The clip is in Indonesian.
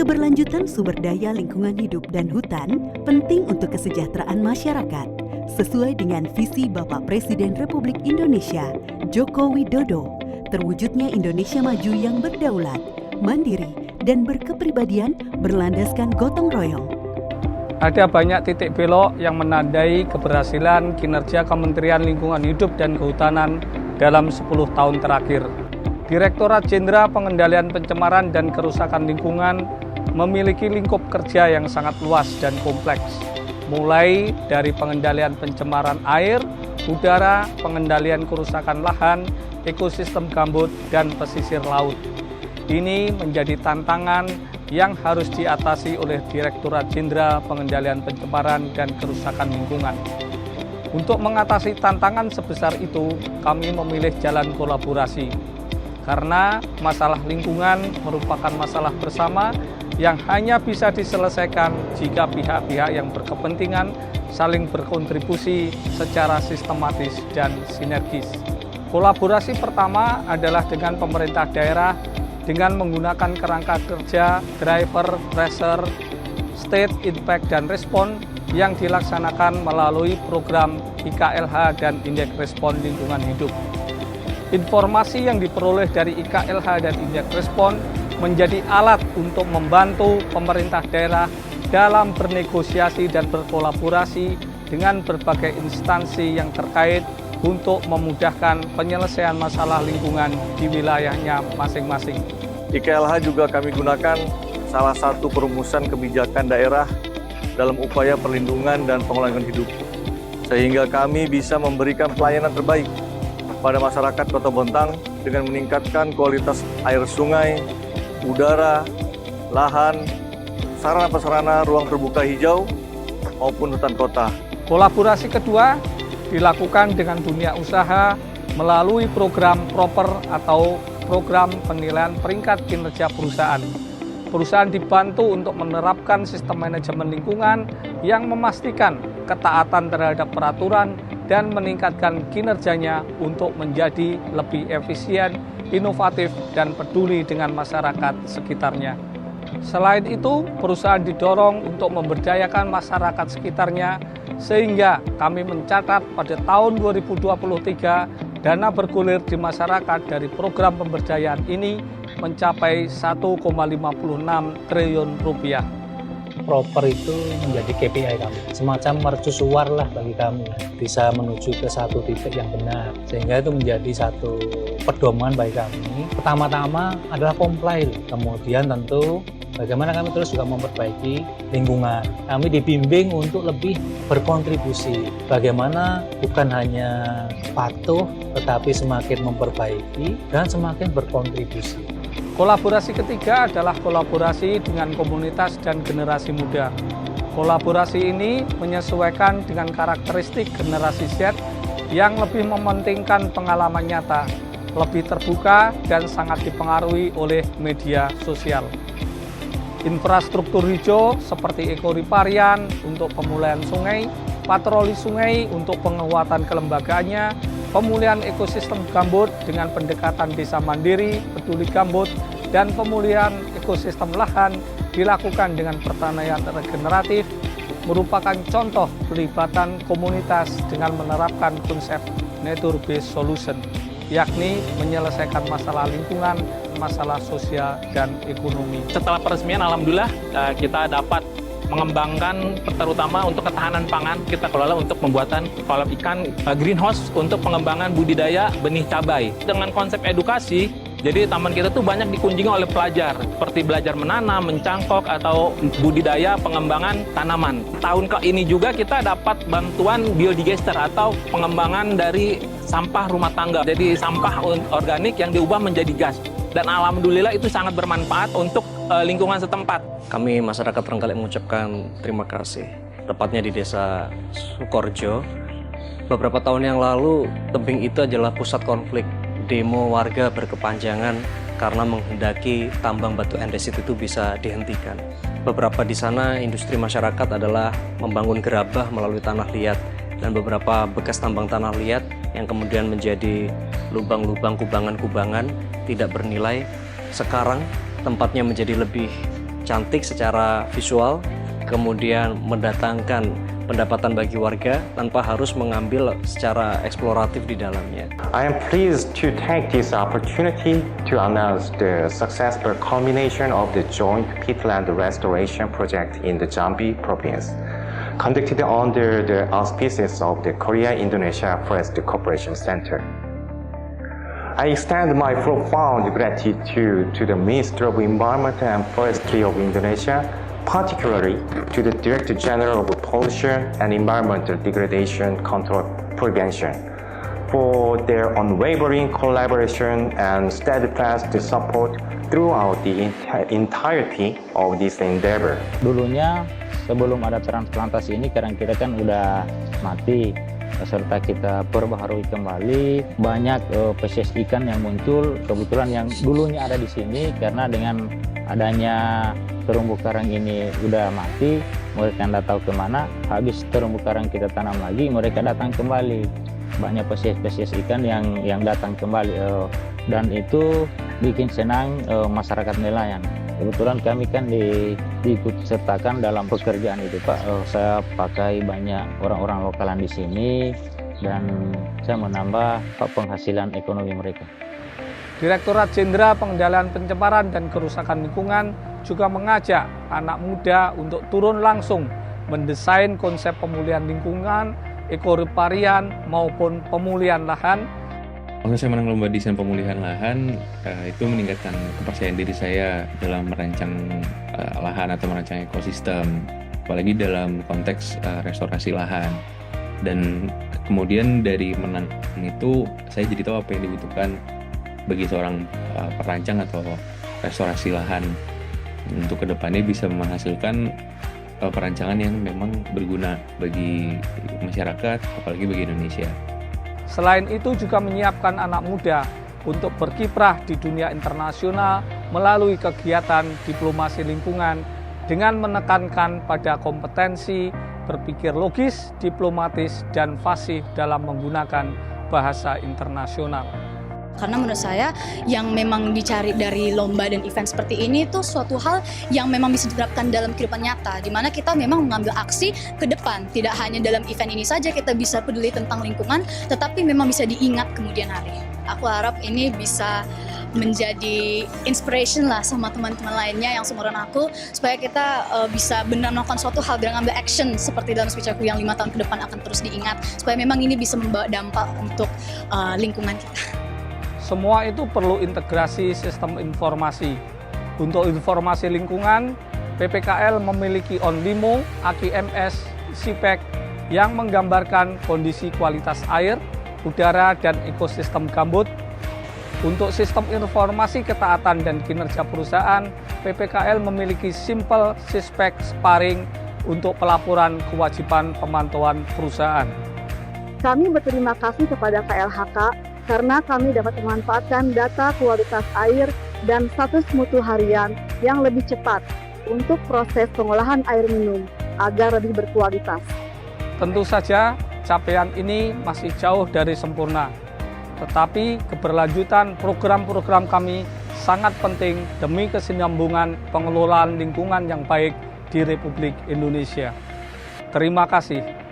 Keberlanjutan sumber daya lingkungan hidup dan hutan penting untuk kesejahteraan masyarakat, sesuai dengan visi Bapak Presiden Republik Indonesia, Joko Widodo, terwujudnya Indonesia maju yang berdaulat, mandiri, dan berkepribadian berlandaskan gotong royong. Ada banyak titik belok yang menandai keberhasilan kinerja Kementerian Lingkungan Hidup dan Kehutanan dalam 10 tahun terakhir. Direktorat Jenderal Pengendalian Pencemaran dan Kerusakan Lingkungan memiliki lingkup kerja yang sangat luas dan kompleks, mulai dari pengendalian pencemaran air, udara, pengendalian kerusakan lahan, ekosistem gambut, dan pesisir laut. Ini menjadi tantangan yang harus diatasi oleh Direktorat Jenderal Pengendalian Pencemaran dan Kerusakan Lingkungan. Untuk mengatasi tantangan sebesar itu, kami memilih jalan kolaborasi. Karena masalah lingkungan merupakan masalah bersama yang hanya bisa diselesaikan jika pihak-pihak yang berkepentingan saling berkontribusi secara sistematis dan sinergis. Kolaborasi pertama adalah dengan pemerintah daerah dengan menggunakan kerangka kerja Driver, Tracer, State Impact dan Respon yang dilaksanakan melalui program IKLH dan Indeks Respon Lingkungan Hidup. Informasi yang diperoleh dari IKLH dan Indeks Respon menjadi alat untuk membantu pemerintah daerah dalam bernegosiasi dan berkolaborasi dengan berbagai instansi yang terkait untuk memudahkan penyelesaian masalah lingkungan di wilayahnya masing-masing. IKLH juga kami gunakan salah satu perumusan kebijakan daerah dalam upaya perlindungan dan pengelolaan hidup, sehingga kami bisa memberikan pelayanan terbaik pada masyarakat Kota Bontang dengan meningkatkan kualitas air sungai, udara, lahan, sarana-prasarana ruang terbuka hijau, maupun hutan kota. Kolaborasi kedua dilakukan dengan dunia usaha melalui program PROPER atau program penilaian peringkat kinerja perusahaan. Perusahaan dibantu untuk menerapkan sistem manajemen lingkungan yang memastikan ketaatan terhadap peraturan dan meningkatkan kinerjanya untuk menjadi lebih efisien, inovatif, dan peduli dengan masyarakat sekitarnya. Selain itu, perusahaan didorong untuk memberdayakan masyarakat sekitarnya, sehingga kami mencatat pada tahun 2023, dana bergulir di masyarakat dari program pemberdayaan ini mencapai 1,56 triliun rupiah. PROPER itu menjadi KPI kami, semacam mercusuar lah bagi kami, bisa menuju ke satu titik yang benar, sehingga itu menjadi satu pedoman bagi kami. Pertama-tama adalah comply, kemudian tentu bagaimana kami terus juga memperbaiki lingkungan. Kami dibimbing untuk lebih berkontribusi, bagaimana bukan hanya patuh, tetapi semakin memperbaiki dan semakin berkontribusi. Kolaborasi ketiga adalah kolaborasi dengan komunitas dan generasi muda. Kolaborasi ini menyesuaikan dengan karakteristik generasi Z yang lebih mementingkan pengalaman nyata, lebih terbuka, dan sangat dipengaruhi oleh media sosial. Infrastruktur hijau seperti ekoriparian untuk pemulihan sungai, patroli sungai untuk penguatan kelembagaannya, pemulihan ekosistem gambut dengan pendekatan desa mandiri, peduli gambut, dan pemulihan ekosistem lahan dilakukan dengan pertanian regeneratif, merupakan contoh pelibatan komunitas dengan menerapkan konsep Nature Based Solution, yakni menyelesaikan masalah lingkungan, masalah sosial, dan ekonomi. Setelah peresmian, alhamdulillah kita dapat mengembangkan terutama untuk ketahanan pangan, kita kelola untuk pembuatan kolam ikan greenhouse untuk pengembangan budidaya benih cabai. Dengan konsep edukasi, jadi taman kita tuh banyak dikunjungi oleh pelajar, seperti belajar menanam, mencangkok, atau budidaya pengembangan tanaman. Tahun ini juga kita dapat bantuan biodigester atau pengembangan dari sampah rumah tangga, jadi sampah organik yang diubah menjadi gas. Dan alhamdulillah itu sangat bermanfaat untuk lingkungan setempat. Kami masyarakat Trenggalek mengucapkan terima kasih, tepatnya di desa Sukorjo. Beberapa tahun yang lalu, tebing itu adalah pusat konflik. Demo warga berkepanjangan karena menghendaki tambang batu andesit itu bisa dihentikan. Beberapa di sana industri masyarakat adalah membangun gerabah melalui tanah liat, dan beberapa bekas tambang tanah liat yang kemudian menjadi lubang-lubang kubangan-kubangan tidak bernilai. Sekarang tempatnya menjadi lebih cantik secara visual, kemudian mendatangkan pendapatan bagi warga tanpa harus mengambil secara eksploratif di dalamnya. I am pleased to take this opportunity to announce the successful culmination of the joint peatland restoration project in the Jambi province, conducted under the auspices of the Korea-Indonesia Forest Cooperation Center. I extend my profound gratitude to the Minister of Environment and Forestry of Indonesia, particularly to the Director General of Pollution and Environmental Degradation Control Prevention, for their unwavering collaboration and steadfast support throughout the entirety of this endeavor. Dulunya sebelum ada transplantasi ini karang kita kan udah mati, serta kita perbaharui kembali banyak spesies ikan yang muncul, kebetulan yang dulunya ada di sini karena dengan adanya terumbu karang ini udah mati, mereka tidak tahu kemana. Habis terumbu karang kita tanam lagi, mereka datang kembali. Banyak spesies ikan yang datang kembali, dan itu bikin senang masyarakat nelayan. Kebetulan kami kan diikut sertakan dalam pekerjaan itu, Pak. Saya pakai banyak orang-orang lokalan di sini dan saya menambah penghasilan ekonomi mereka. Direktorat Jenderal Pengendalian Pencemaran dan Kerusakan Lingkungan juga mengajak anak muda untuk turun langsung mendesain konsep pemulihan lingkungan, ekoreparian maupun pemulihan lahan. Waktu saya menang lomba desain pemulihan lahan, itu meningkatkan kepercayaan diri saya dalam merancang lahan atau merancang ekosistem, apalagi dalam konteks restorasi lahan. Dan kemudian dari menang itu, saya jadi tahu apa yang dibutuhkan bagi seorang perancang atau restorasi lahan untuk kedepannya bisa menghasilkan perancangan yang memang berguna bagi masyarakat, apalagi bagi Indonesia. Selain itu juga menyiapkan anak muda untuk berkiprah di dunia internasional melalui kegiatan diplomasi lingkungan dengan menekankan pada kompetensi berpikir logis, diplomatis, dan fasih dalam menggunakan bahasa internasional. Karena menurut saya yang memang dicari dari lomba dan event seperti ini itu suatu hal yang memang bisa diterapkan dalam kehidupan nyata, di mana kita memang mengambil aksi ke depan. Tidak hanya dalam event ini saja kita bisa peduli tentang lingkungan, tetapi memang bisa diingat kemudian hari. Aku harap ini bisa menjadi inspiration lah sama teman-teman lainnya yang seumuran aku, supaya kita bisa benar melakukan suatu hal dan ngambil action seperti dalam speech aku yang 5 tahun ke depan akan terus diingat, supaya memang ini bisa membawa dampak untuk lingkungan kita. Semua itu perlu integrasi sistem informasi. Untuk informasi lingkungan, PPKL memiliki OnLimo, AQMS, SIPEC yang menggambarkan kondisi kualitas air, udara, dan ekosistem gambut. Untuk sistem informasi ketaatan dan kinerja perusahaan, PPKL memiliki Simple SISPEC Sparring untuk pelaporan kewajiban pemantauan perusahaan. Kami berterima kasih kepada KLHK karena kami dapat memanfaatkan data kualitas air dan status mutu harian yang lebih cepat untuk proses pengolahan air minum agar lebih berkualitas. Tentu saja capaian ini masih jauh dari sempurna, tetapi keberlanjutan program-program kami sangat penting demi kesinambungan pengelolaan lingkungan yang baik di Republik Indonesia. Terima kasih.